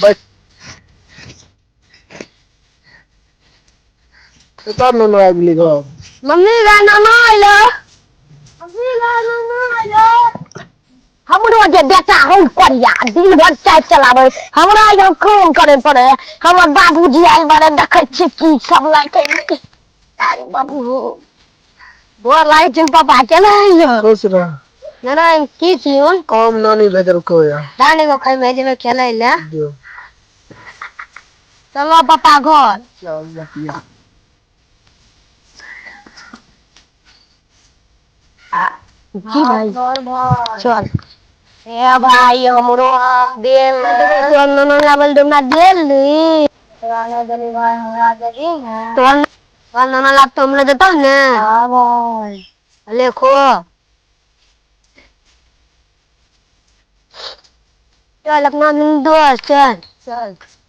बस तो नो आगली गो मम्मी गाना ना आइलो मम्मी गाना ना आइलो हमरो जे बेटा हम करिया दिन भर चाय चलावे हमरा यहाँ काम करे पड़े हमर बाबूजी आइल बारे देखे छी की सब लागे अरे बाबू बोर लागे छ पापा केना आइलो खुश रह ना की छियो काम नानी भेजल को या नानी को खाई में जेबे खेलै ले चलो पापा घर चल की भाई चल ए भाई हमरो देल न लावल डोना देली राना देली भाई हमरा देली तो न लाग तो हमरे देता ने हां भाई लेखो चल अपना दोस्त चल चल